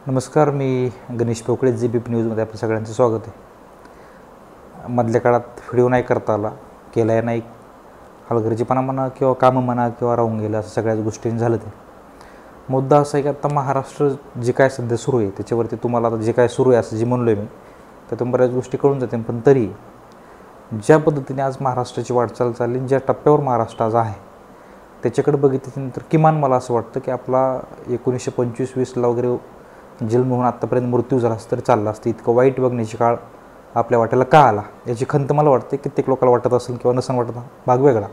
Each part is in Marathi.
नमस्कार, मी गणेश पोकळे, ZBP न्यूजमध्ये आपलं सगळ्यांचं स्वागत आहे. मधल्या काळात व्हिडिओ नाही करता आला, केला नाही, हलगर्जीपणा म्हणा किंवा कामं म्हणा किंवा राहून गेलं, असं सगळ्याच गोष्टींनी झालं. ते मुद्दा असा आहे की आता महाराष्ट्र जे काय सध्या सुरू आहे त्याच्यावरती तुम्हाला आता जे काय सुरू आहे असं जे म्हणलो आहे मी, त्यातून बऱ्याच गोष्टी कळून जाते. पण तरी ज्या पद्धतीने आज महाराष्ट्राची वाटचाल चालली, ज्या टप्प्यावर महाराष्ट्र आज आहे त्याच्याकडे बघितल्यानंतर किमान मला असं वाटतं की आपला 1925-20ला वगैरे जन्म होऊन आत्तापर्यंत मृत्यू झाला असता तरी चालला असतं. इतकं वाईट बघण्याची काळ आपल्या वाट्याला का आला याची खंत मला वाटते कित्येक लोकांना वाटत असेल किंवा नसन वाटत, भाग वेगळा.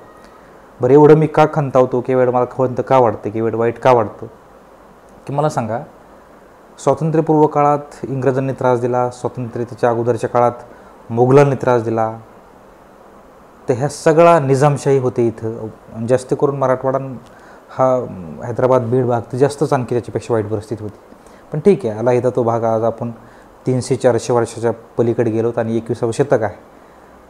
बरं, एवढं मी का खंतावतो की वेळ मला खंत का वाटते की वेळ वाईट का वाटतं की मला सांगा, स्वातंत्र्यपूर्व काळात इंग्रजांनी त्रास दिला, स्वातंत्र्याच्या अगोदरच्या काळात मोगलांनी त्रास दिला, तर ह्या सगळा निजामशाही होते इथं. जास्त करून मराठवाडा हा हैदराबाद बीड भाग तर जास्तच आणखी त्याच्यापेक्षा वाईट परिस्थिती होती. पण ठीक आहे, आला इथं तो भाग. आज आपण 300-400 वर्षाच्या पलीकडे गेलो आणि 21वे शतक आहे.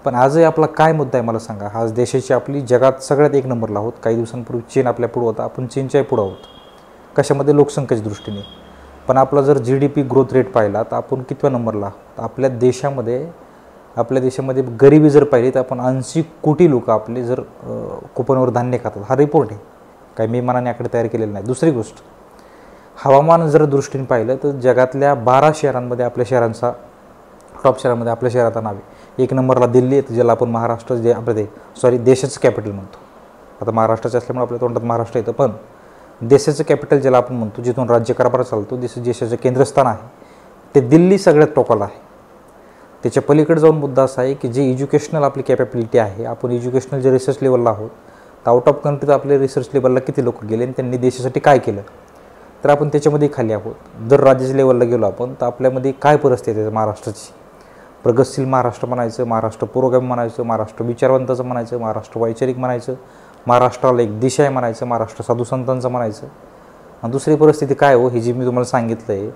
पण आजही आपला काय मुद्दा आहे मला सांगा. आज देशाची आपली जगात सगळ्यात एक नंबरला आहोत. काही दिवसांपूर्वी चीन आपल्या पुढं होता, आपण चीनच्याही पुढं आहोत कशामध्ये, लोकसंख्येच्या दृष्टीने. पण आपला जर GDP ग्रोथ रेट पाहिला तर आपण कितव्या नंबरला आहोत. आपल्या देशामध्ये गरिबी जर पाहिली तर आपण 80 कोटी लोक आपले जर कुपनवर धान्य खातात. हा रिपोर्ट आहे, काही मी मनाने आकडे तयार केलेला नाही. दुसरी गोष्ट, हवामान जर दृष्टीने पाहिलं तर जगातल्या 12 शहरांमध्ये आपल्या शहरांचा, टॉप शहरांमध्ये आपल्या शहराचं नाव आहे. एक नंबरला दिल्ली आहे, ज्याला आपण महाराष्ट्र जे आपलं देशाचं कॅपिटल म्हणतो. आता महाराष्ट्राचं असल्यामुळे आपल्या तोंडात महाराष्ट्र येतं, पण देशाचं कॅपिटल ज्याला आपण म्हणतो, जिथून राज्यकारभार चालतो, देशाचं केंद्रस्थान आहे ते दिल्ली सगळ्यात टोकाला आहे. त्याच्या पलीकडे जाऊन मुद्दा असा आहे की जे एज्युकेशनल आपली कॅपॅबिलिटी आहे, आपण एज्युकेशनल जे रिसर्च लेवलला आहोत, तर आउट ऑफ कंट्रीत आपले रिसर्च लेवलला किती लोक गेले आणि त्यांनी देशासाठी काय केलं, तर आपण त्याच्यामध्ये खाली आहोत. जर राज्याच्या लेवलला गेलो आपण तर आपल्यामध्ये काय परिस्थिती आहे महाराष्ट्राची. प्रगतशील महाराष्ट्र म्हणायचं, महाराष्ट्र पुरोगामी म्हणायचं, महाराष्ट्र विचारवंताचं म्हणायचं, महाराष्ट्र वैचारिक म्हणायचं, महाराष्ट्राला एक दिशा आहे म्हणायचं, महाराष्ट्र साधुसंतांचं म्हणायचं. आणि दुसरी परिस्थिती काय हो, ही जी मी तुम्हाला सांगितलं आहे,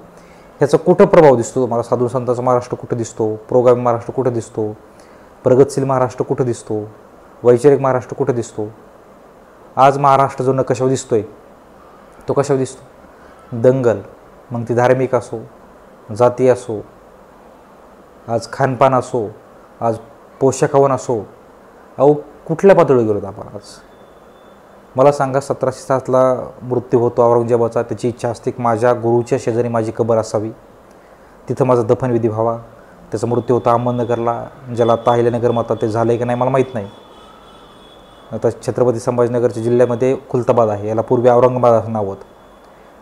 ह्याचा कुठं प्रभाव दिसतो तुम्हाला. साधुसंतांचा महाराष्ट्र कुठं दिसतो, पुरोगामी महाराष्ट्र कुठं दिसतो, प्रगतशील महाराष्ट्र कुठं दिसतो, वैचारिक महाराष्ट्र कुठं दिसतो. आज महाराष्ट्र जो कशावर दिसतो आहे तो कशावर दिसतो, दंगल, मग ती धार्मिक असो, जाती असो, आज खानपान असो, आज पोशाख हवन असो. अहो कुठल्या पातळीवर गेलो आपण आज. मला सांगा, 1707ला मृत्यू होतो औरंगजेबाचा. त्याची इच्छा असते की माझ्या गुरुच्या शेजारी माझी कबर असावी, तिथं माझा दफनविधी व्हावा. त्याचा मृत्यू होता अहमदनगरला, ज्याला आता अहिल्यानगर म्हणतात. ते झालं आहे की नाही मला माहीत नाही. आता छत्रपती संभाजीनगरच्या जिल्ह्यामध्ये खुलताबाद आहे, याला पूर्वी औरंगाबाद असं नाव होतं.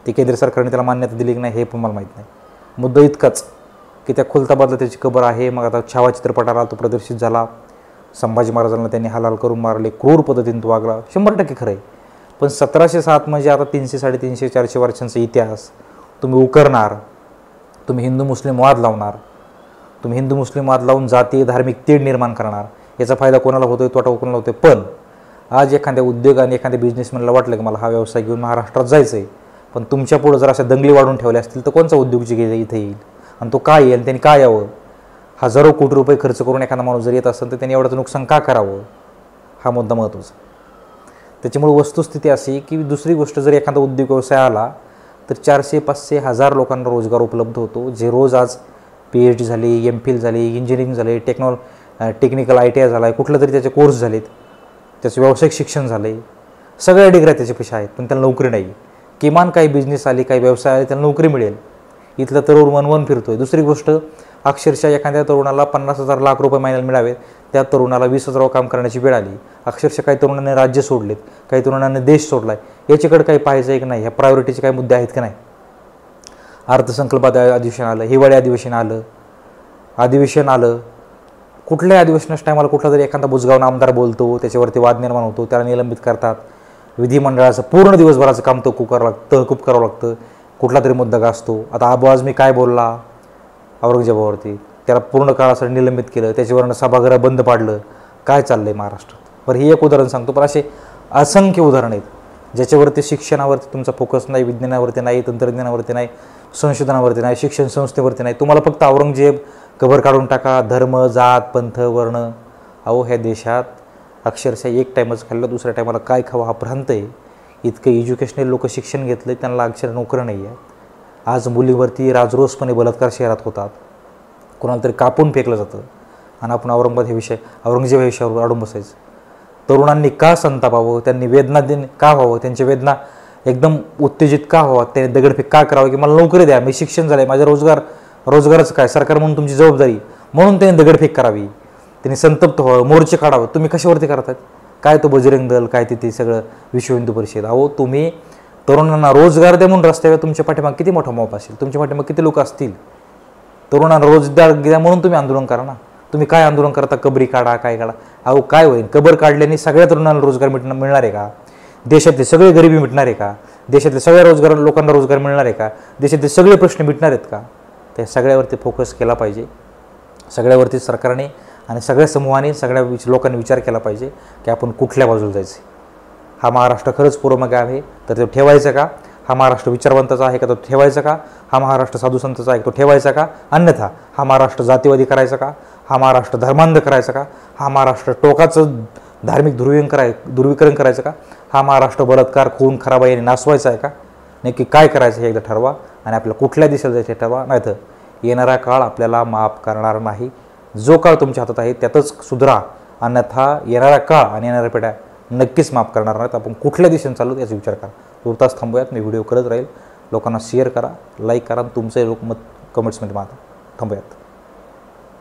ते केंद्र सरकारने त्याला मान्यता दिली की नाही हे पण मला माहीत नाही. मुद्दा इतकाच की त्या खुलताबादला त्याची कबर आहे. मग आता छावा चित्रपट आला, तो प्रदर्शित झाला. संभाजी महाराजांना त्यांनी हालाल करून मारले, क्रूर पद्धतीने तो वागला, 100% खरं आहे. पण 1707 म्हणजे आता 300-350-400 वर्षांचा इतिहास तुम्ही उकरणार, तुम्ही हिंदू मुस्लिम वाद लावणार, तुम्ही हिंदू मुस्लिम वाद लावून जातीय धार्मिक तेढ निर्माण करणार. याचा फायदा कोणाला होतोय, तोटा कोणाला होतोय. पण आज एखाद्या उद्योगाने, एखाद्या बिझनेसमॅनला वाटलं की मला हा व्यवसाय घेऊन महाराष्ट्रात जायचं आहे, पण तुमच्या पुढं जर अशा दंगली वाढून ठेवल्या असतील तर कोणचा उद्योग इथं येईल आणि तो काय येईल, त्यांनी काय यावं. हजारो कोटी रुपये खर्च करून एखादा माणूस जर येत असेल तर त्यांनी एवढंच नुकसान का करावं, हा मुद्दा महत्त्वाचा. त्याच्यामुळे वस्तुस्थिती अशी की दुसरी गोष्ट, जर एखादा उद्योग व्यवसाय आला तर 400-500-1000 लोकांना रोजगार उपलब्ध होतो, जे रोज आज PhD झाली, MPhil झाली, इंजिनिअरिंग झाले, टेक्निकल ITI झाला आहे, कुठलं तरी त्याचे कोर्स झालेत, त्याचं व्यावसायिक शिक्षण झालं आहे, सगळ्या डिग्र्या त्याच्यापेक्षा आहेत, पण त्याला नोकरी नाही. किमान काही बिझनेस आली, काही व्यवसाय आले, त्याला नोकरी मिळेल. इथलं तरुण वनवन फिरतोय. दुसरी गोष्ट, अक्षरशः एखाद्या तरुणाला 50,000 लाख रुपये महिन्याला मिळावेत, त्या तरुणाला 20,000 काम करण्याची वेळ आली. अक्षरशः काही तरुणांनी राज्य सोडलेत, काही तरुणांनी देश सोडला आहे. याच्याकडे काही पाहायचं आहे की नाही, ह्या प्रायोरिटीचे काही मुद्दे आहेत की नाही. अर्थसंकल्पात अधिवेशन आलं, हिवाळी अधिवेशन आलं, कुठल्याही अधिवेशनाच्या टायमाला कुठला तरी एखादा बुजगावून आमदार बोलतो, त्याच्यावरती वाद निर्माण होतो, त्याला निलंबित करतात. विधिमंडळाचं पूर्ण दिवसभराचं काम तहकूब करावं लागतं, कुठला तरी मुद्दा गाजतो. आता आज मी काय बोलला औरंगजेबावरती, त्याला पूर्ण काळासाठी निलंबित केलं, त्याच्यावरनं सभागृह बंद पाडलं. काय चाललं आहे महाराष्ट्रात. बरं, ही एक उदाहरण सांगतो, पण असे असंख्य उदाहरणं आहेत ज्याच्यावरती शिक्षणावरती तुमचा फोकस नाही, विज्ञानावरती नाही, तंत्रज्ञानावरती नाही, संशोधनावरती नाही, शिक्षण संस्थेवरती नाही. तुम्हाला फक्त औरंगजेब, कबर काढून टाका, धर्म, जात, पंथ, वर्ण. अहो ह्या देशात अक्षरशः एक टाईमच खाल्लं, दुसऱ्या टायमाला काय खावं हा भ्रांत आहे. इतकं एज्युकेशनल लोक शिक्षण घेतलं, त्यांना अक्षर नोकऱ्या नाही आहेत. आज मुलीवरती राजरोसपणे बलात्कार शहरात होतात, कोणाला तरी कापून फेकलं जातं आणि आपण औरंगजेब या विषयावर अडून बसायचं. तरुणांनी का संतापावं, त्यांनी वेदना का व्हावं, त्यांची वेदना एकदम उत्तेजित का व्हावं, त्यांनी दगडफेक का करावं की मला नोकरी द्या, मी शिक्षण झालं आहे, माझ्या रोजगाराचं काय, सरकार म्हणून तुमची जबाबदारी म्हणून त्यांनी दगडफेक करावी, त्यांनी संतप्त व्हावं, मोर्चे काढावं. तुम्ही कशावरती करतात? काय तो बजरंग दल, काय तिथे सगळं विश्व हिंदू परिषद. अहो तुम्ही तरुणांना रोजगार द्या म्हणून रस्त्यावर तुमच्या पाठीमागे किती मोठा मॉप असेल, तुमच्या पाठीमागे किती लोक असतील. तरुणांना रोजगार द्या म्हणून तुम्ही आंदोलन करा ना. तुम्ही काय आंदोलन करता? कबरी काढा, काय काढा. अहो काय होईल? कबर काढल्याने सगळ्या तरुणांना रोजगार मिळणार आहे का? देशातले सगळे गरिबी मिटणार आहे का? देशातले सगळ्या लोकांना रोजगार मिळणार आहे का? देशातले सगळे प्रश्न मिटणार आहेत का? त्या सगळ्यावरती फोकस केला पाहिजे. सगळ्यावरती सरकारने आणि सगळ्या समूहाने सगळ्या लोकांनी विचार केला पाहिजे की आपण कुठल्या बाजूला जायचं. हा महाराष्ट्र खरंच पुरोगामी आहे तर तो ठेवायचा का? हा महाराष्ट्र विचारवंताचा आहे का? तो ठेवायचा का? हा महाराष्ट्र साधुसंताचा आहे तो ठेवायचा का? अन्यथा हा महाराष्ट्र जातीवादी करायचा का? हा महाराष्ट्र धर्मांध करायचा का? हा महाराष्ट्र टोकाचं धार्मिक ध्रुवीकरण करायचं का? हा महाराष्ट्र बलात्कार, खून, खराबा याने नासवायचा आहे का? नक्की काय करायचं हे एकदा ठरवा आणि आपल्याला कुठल्या दिशेला जायचं हे ठरवा. नाही तर येणारा काळ आपल्याला माफ करणार नाही. जो काळ तुमच्या हातात आहे त्यातच सुधरा, अन्यथा येणारा काळ आणि येणाऱ्या पिढ्या नक्कीच माफ करणार नाहीत. आपण कुठल्या दिशेने चालू याचा विचार करा. तुर्तास थांबूयात. मी व्हिडिओ करत राहील. लोकांना शेअर करा, लाईक करा, तुमचे मत कमेंट्समध्ये मागा. थांबूयात.